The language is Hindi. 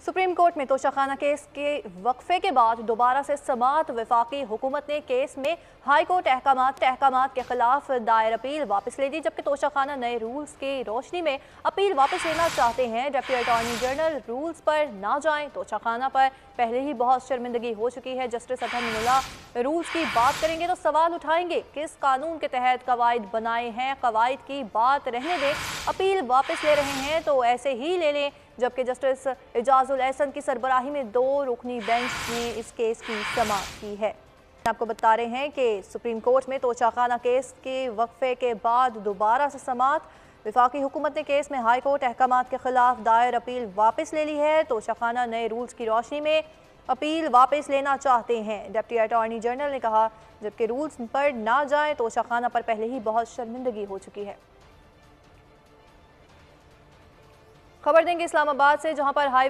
सुप्रीम कोर्ट में तोशाखाना केस के वक्फे के बाद दोबारा से समाअत वफाकी हुकूमत ने केस में हाई कोर्ट अहकामात के खिलाफ दायर अपील वापस ले दी, जबकि तोशाखाना नए रूल्स की रोशनी में अपील वापस लेना चाहते हैं। डिप्टी अटॉर्नी जनरल रूल्स पर ना जाएं, तोशाखाना पर पहले ही बहुत शर्मिंदगी हो चुकी है। जस्टिस अतहर मीनुल्लाह रूल्स की बात करेंगे तो सवाल उठाएंगे, किस कानून के तहत कवायद बनाए हैं, कवायद की बात रहने दें, अपील वापस ले रहे हैं तो ऐसे ही ले लें। जबकि जस्टिस एजाजुल एहसन की सरबराही में 2 रुकनी बेंच ने इस केस की समाअत की है। आपको बता रहे हैं कि सुप्रीम कोर्ट में तोशाखाना केस के वक्फे के बाद दोबारा से समाअत। वफाकी हुकूमत ने केस में हाई कोर्ट अहकामात के खिलाफ दायर अपील वापस ले ली है। तोशाखाना नए रूल्स की रोशनी में अपील वापस लेना चाहते हैं, डिप्टी अटॉर्नी जनरल ने कहा, जबकि रूल्स पर ना जाए तोशाखाना पर पहले ही बहुत शर्मिंदगी हो चुकी है। खबर देंगे इस्लामाबाद से, जहां पर हाई